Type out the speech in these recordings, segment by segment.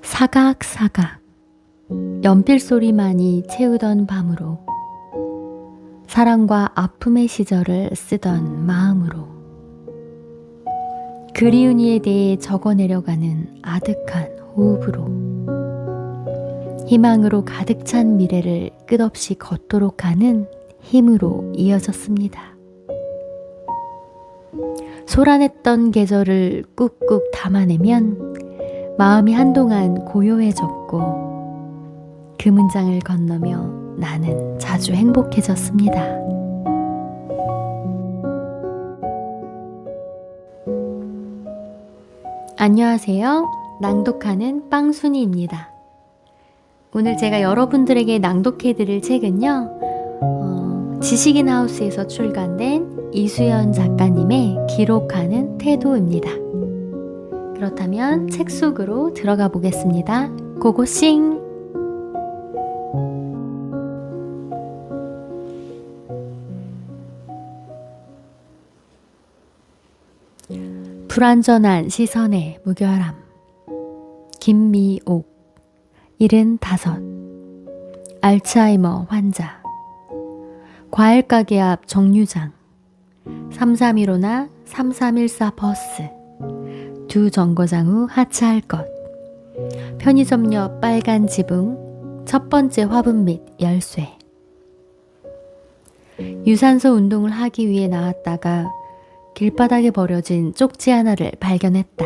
사각사각 연필 소리만이 채우던 밤으로 사랑과 아픔의 시절을 쓰던 마음으로 그리운 이에 대해 적어내려가는 아득한 호흡으로 희망으로 가득 찬 미래를 끝없이 걷도록 하는 힘으로 이어졌습니다. 소란했던 계절을 꾹꾹 담아내면 마음이 한동안 고요해졌고 그 문장을 건너며 나는 자주 행복해졌습니다. 안녕하세요. 낭독하는 빵순이입니다. 오늘 제가 여러분들에게 낭독해드릴 책은요. 지식인 하우스에서 출간된 이수연 작가님의 기록하는 태도입니다. 그렇다면 책 속으로 들어가 보겠습니다. 고고싱! 불완전한 시선의 무결함. 김미옥 75 알츠하이머 환자. 과일가게 앞 정류장 3315나 3314 버스. 두 정거장 후 하차할 것. 편의점 옆 빨간 지붕. 첫 번째 화분 및 열쇠. 유산소 운동을 하기 위해 나왔다가 길바닥에 버려진 쪽지 하나를 발견했다.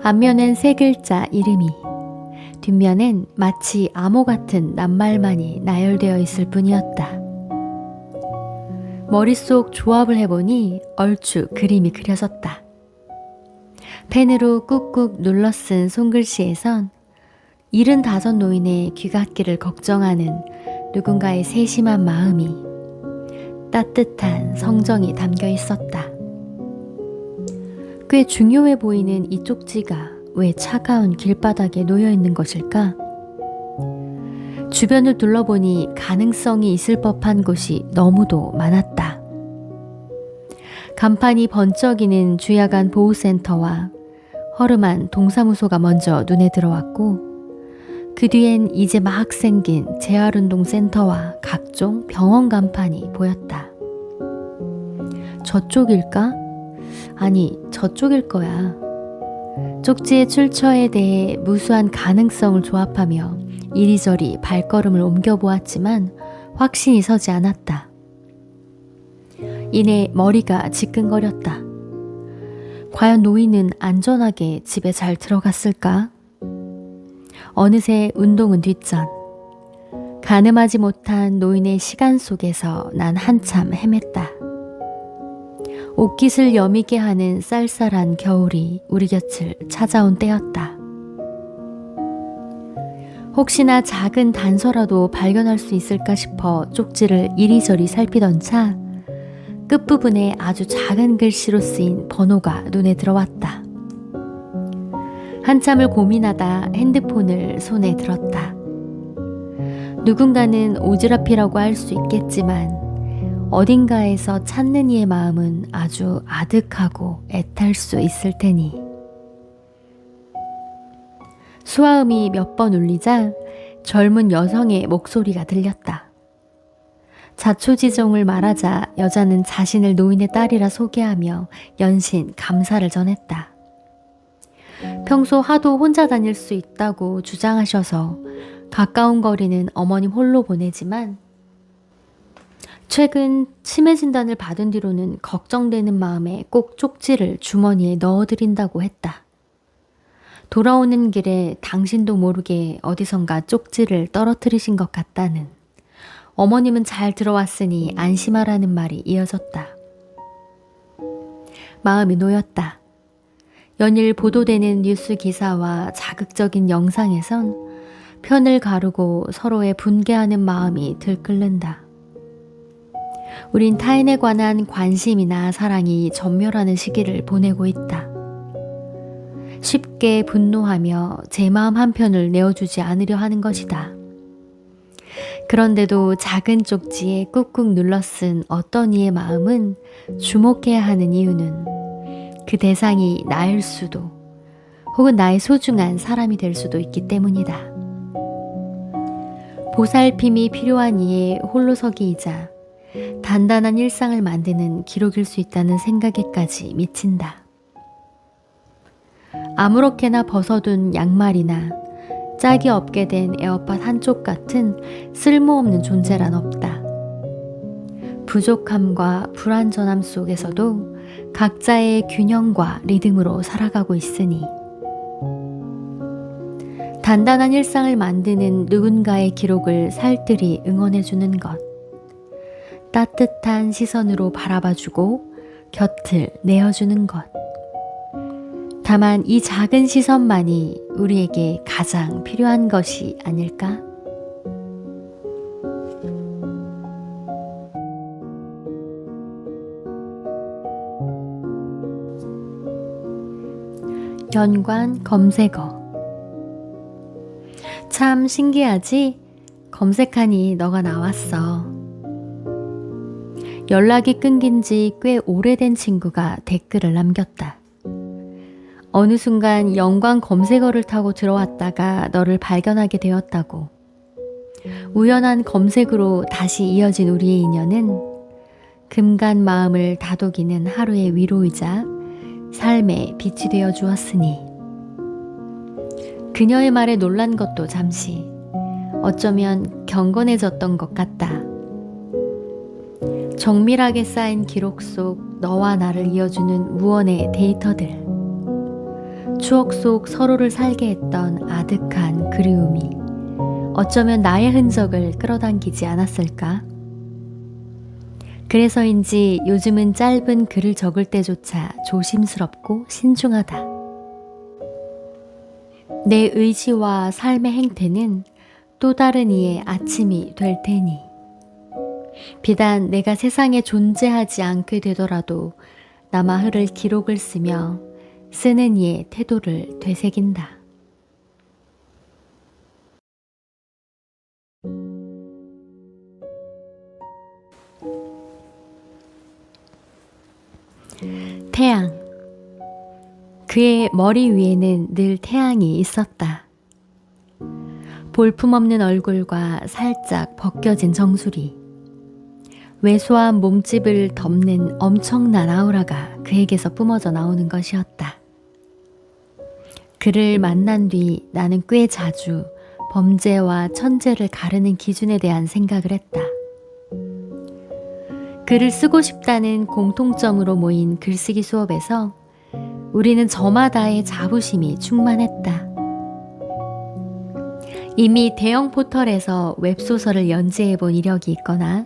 앞면엔 세 글자 이름이, 뒷면엔 마치 암호 같은 낱말만이 나열되어 있을 뿐이었다. 머릿속 조합을 해보니 얼추 그림이 그려졌다. 펜으로 꾹꾹 눌러 쓴 손글씨에선 75 노인의 귀갓길을 걱정하는 누군가의 세심한 마음이, 따뜻한 성정이 담겨 있었다. 꽤 중요해 보이는 이 쪽지가 왜 차가운 길바닥에 놓여 있는 것일까? 주변을 둘러보니 가능성이 있을 법한 곳이 너무도 많았다. 간판이 번쩍이는 주야간 보호센터와 허름한 동사무소가 먼저 눈에 들어왔고, 그 뒤엔 이제 막 생긴 재활운동센터와 각종 병원 간판이 보였다. 저쪽일까? 아니, 저쪽일 거야. 쪽지의 출처에 대해 무수한 가능성을 조합하며 이리저리 발걸음을 옮겨보았지만 확신이 서지 않았다. 이내 머리가 지끈거렸다. 과연 노인은 안전하게 집에 잘 들어갔을까? 어느새 운동은 뒷전. 가늠하지 못한 노인의 시간 속에서 난 한참 헤맸다. 옷깃을 여미게 하는 쌀쌀한 겨울이 우리 곁을 찾아온 때였다. 혹시나 작은 단서라도 발견할 수 있을까 싶어 쪽지를 이리저리 살피던 차, 끝부분에 아주 작은 글씨로 쓰인 번호가 눈에 들어왔다. 한참을 고민하다 핸드폰을 손에 들었다. 누군가는 오지랖이라고 할 수 있겠지만 어딘가에서 찾는 이의 마음은 아주 아득하고 애탈 수 있을 테니. 수화음이 몇 번 울리자 젊은 여성의 목소리가 들렸다. 자초지종을 말하자 여자는 자신을 노인의 딸이라 소개하며 연신 감사를 전했다. 평소 하도 혼자 다닐 수 있다고 주장하셔서 가까운 거리는 어머님 홀로 보내지만 최근 치매 진단을 받은 뒤로는 걱정되는 마음에 꼭 쪽지를 주머니에 넣어드린다고 했다. 돌아오는 길에 당신도 모르게 어디선가 쪽지를 떨어뜨리신 것 같다는, 어머님은 잘 들어왔으니 안심하라는 말이 이어졌다. 마음이 놓였다. 연일 보도되는 뉴스 기사와 자극적인 영상에선 편을 가르고 서로의 분개하는 마음이 들끓는다. 우린 타인에 관한 관심이나 사랑이 전멸하는 시기를 보내고 있다. 쉽게 분노하며 제 마음 한편을 내어주지 않으려 하는 것이다. 그런데도 작은 쪽지에 꾹꾹 눌러 쓴 어떤 이의 마음은 주목해야 하는 이유는 그 대상이 나일 수도 혹은 나의 소중한 사람이 될 수도 있기 때문이다. 보살핌이 필요한 이의 홀로서기이자 단단한 일상을 만드는 기록일 수 있다는 생각에까지 미친다. 아무렇게나 벗어둔 양말이나 짝이 없게 된 에어팟 한쪽 같은 쓸모없는 존재란 없다. 부족함과 불완전함 속에서도 각자의 균형과 리듬으로 살아가고 있으니 단단한 일상을 만드는 누군가의 기록을 살뜰히 응원해주는 것, 따뜻한 시선으로 바라봐주고 곁을 내어주는 것. 다만 이 작은 시선만이 우리에게 가장 필요한 것이 아닐까? 연관 검색어. 참 신기하지? 검색하니 너가 나왔어. 연락이 끊긴 지 꽤 오래된 친구가 댓글을 남겼다. 어느 순간 연관 검색어를 타고 들어왔다가 너를 발견하게 되었다고. 우연한 검색으로 다시 이어진 우리의 인연은 금간 마음을 다독이는 하루의 위로이자 삶의 빛이 되어 주었으니 그녀의 말에 놀란 것도 잠시 어쩌면 경건해졌던 것 같다. 정밀하게 쌓인 기록 속 너와 나를 이어주는 무언의 데이터들, 추억 속 서로를 살게 했던 아득한 그리움이 어쩌면 나의 흔적을 끌어당기지 않았을까? 그래서인지 요즘은 짧은 글을 적을 때조차 조심스럽고 신중하다. 내 의지와 삶의 행태는 또 다른 이의 아침이 될 테니 비단 내가 세상에 존재하지 않게 되더라도 남아 흐를 기록을 쓰며 쓰는 이의 태도를 되새긴다. 태양. 그의 머리 위에는 늘 태양이 있었다. 볼품없는 얼굴과 살짝 벗겨진 정수리, 왜소한 몸집을 덮는 엄청난 아우라가 그에게서 뿜어져 나오는 것이었다. 그를 만난 뒤 나는 꽤 자주 범죄와 천재를 가르는 기준에 대한 생각을 했다. 글을 쓰고 싶다는 공통점으로 모인 글쓰기 수업에서 우리는 저마다의 자부심이 충만했다. 이미 대형 포털에서 웹소설을 연재해본 이력이 있거나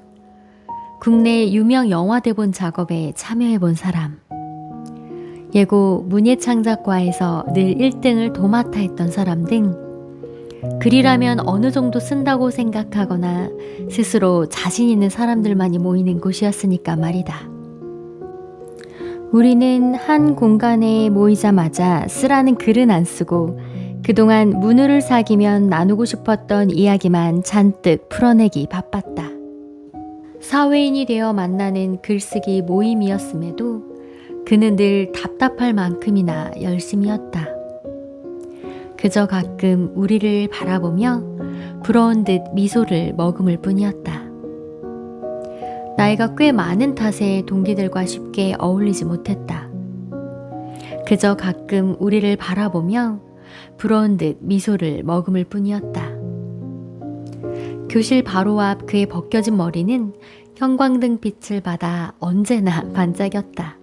국내 유명 영화 대본 작업에 참여해본 사람, 예고 문예창작과에서 늘 1등을 도맡아 했던 사람 등 글이라면 어느 정도 쓴다고 생각하거나 스스로 자신 있는 사람들만이 모이는 곳이었으니까 말이다. 우리는 한 공간에 모이자마자 쓰라는 글은 안 쓰고 그동안 문우를 사귀면 나누고 싶었던 이야기만 잔뜩 풀어내기 바빴다. 사회인이 되어 만나는 글쓰기 모임이었음에도 그는 늘 답답할 만큼이나 열심이었다. 그저 가끔 우리를 바라보며 부러운 듯 미소를 머금을 뿐이었다. 나이가 꽤 많은 탓에 동기들과 쉽게 어울리지 못했다. 그저 가끔 우리를 바라보며 부러운 듯 미소를 머금을 뿐이었다. 교실 바로 앞 그의 벗겨진 머리는 형광등 빛을 받아 언제나 반짝였다.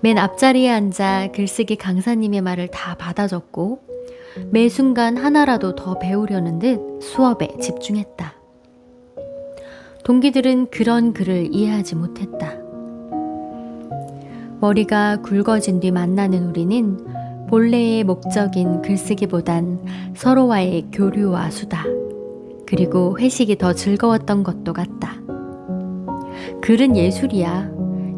맨 앞자리에 앉아 글쓰기 강사님의 말을 다 받아 적고 매 순간 하나라도 더 배우려는 듯 수업에 집중했다. 동기들은 그런 그를 이해하지 못했다. 머리가 굵어진 뒤 만나는 우리는 본래의 목적인 글쓰기보단 서로와의 교류와 수다, 그리고 회식이 더 즐거웠던 것도 같다. 글은 예술이야.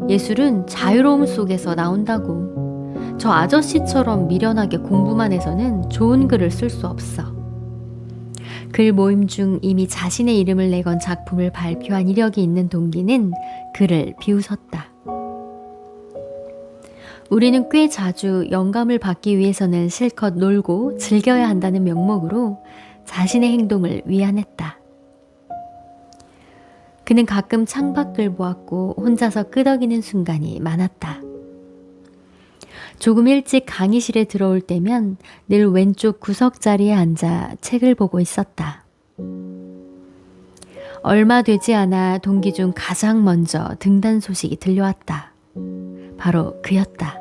예술은 자유로움 속에서 나온다고. 저 아저씨처럼 미련하게 공부만 해서는 좋은 글을 쓸 수 없어. 글 모임 중 이미 자신의 이름을 내건 작품을 발표한 이력이 있는 동기는 그를 비웃었다. 우리는 꽤 자주 영감을 받기 위해서는 실컷 놀고 즐겨야 한다는 명목으로 자신의 행동을 위안했다. 그는 가끔 창밖을 보았고 혼자서 끄덕이는 순간이 많았다. 조금 일찍 강의실에 들어올 때면 늘 왼쪽 구석 자리에 앉아 책을 보고 있었다. 얼마 되지 않아 동기 중 가장 먼저 등단 소식이 들려왔다. 바로 그였다.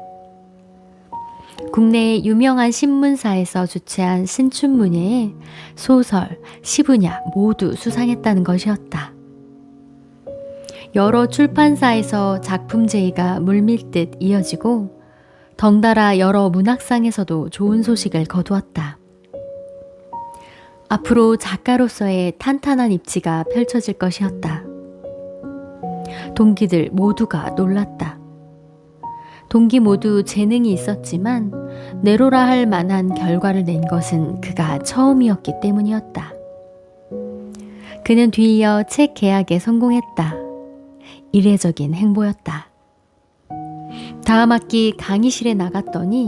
국내의 유명한 신문사에서 주최한 신춘문예에 소설, 시분야 모두 수상했다는 것이었다. 여러 출판사에서 작품 제의가 물밀듯 이어지고 덩달아 여러 문학상에서도 좋은 소식을 거두었다. 앞으로 작가로서의 탄탄한 입지가 펼쳐질 것이었다. 동기들 모두가 놀랐다. 동기 모두 재능이 있었지만 내로라 할 만한 결과를 낸 것은 그가 처음이었기 때문이었다. 그는 뒤이어 책 계약에 성공했다. 이례적인 행보였다. 다음 학기 강의실에 나갔더니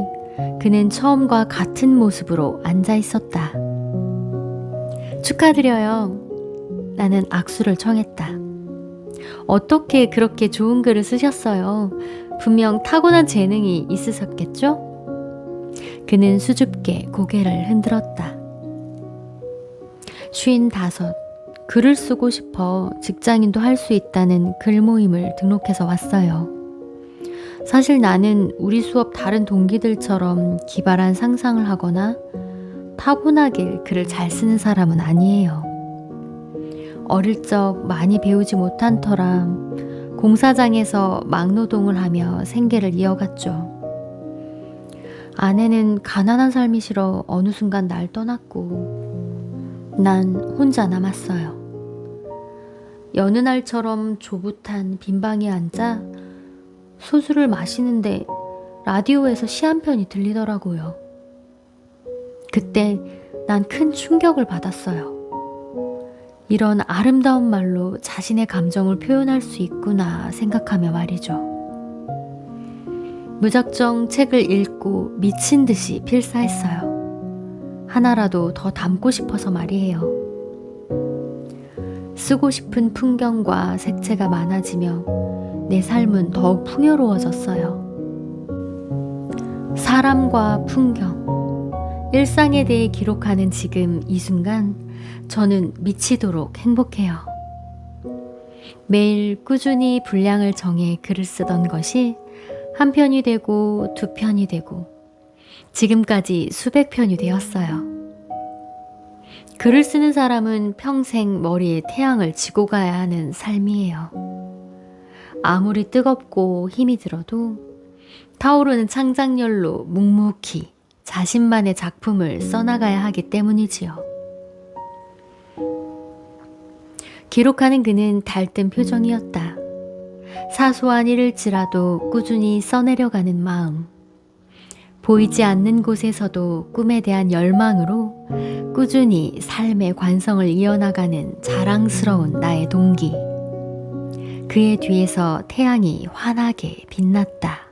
그는 처음과 같은 모습으로 앉아 있었다. 축하드려요. 나는 악수를 청했다. 어떻게 그렇게 좋은 글을 쓰셨어요? 분명 타고난 재능이 있으셨겠죠? 그는 수줍게 고개를 흔들었다. 55. 글을 쓰고 싶어 직장인도 할 수 있다는 글 모임을 등록해서 왔어요. 사실 나는 우리 수업 다른 동기들처럼 기발한 상상을 하거나 타고나길 글을 잘 쓰는 사람은 아니에요. 어릴 적 많이 배우지 못한 터라 공사장에서 막노동을 하며 생계를 이어갔죠. 아내는 가난한 삶이 싫어 어느 순간 날 떠났고 난 혼자 남았어요. 여느 날처럼 조붓한 빈방에 앉아 소주를 마시는데 라디오에서 시 한 편이 들리더라고요. 그때 난 큰 충격을 받았어요. 이런 아름다운 말로 자신의 감정을 표현할 수 있구나 생각하며 말이죠. 무작정 책을 읽고 미친 듯이 필사했어요. 하나라도 더 담고 싶어서 말이에요. 쓰고 싶은 풍경과 색채가 많아지며 내 삶은 더욱 풍요로워졌어요. 사람과 풍경, 일상에 대해 기록하는 지금 이 순간 저는 미치도록 행복해요. 매일 꾸준히 분량을 정해 글을 쓰던 것이 한 편이 되고 두 편이 되고 지금까지 수백 편이 되었어요. 글을 쓰는 사람은 평생 머리에 태양을 지고 가야 하는 삶이에요. 아무리 뜨겁고 힘이 들어도 타오르는 창작열로 묵묵히 자신만의 작품을 써나가야 하기 때문이지요. 기록하는 그는 달뜬 표정이었다. 사소한 일일지라도 꾸준히 써내려가는 마음. 보이지 않는 곳에서도 꿈에 대한 열망으로 꾸준히 삶의 관성을 이어나가는 자랑스러운 나의 동기. 그의 뒤에서 태양이 환하게 빛났다.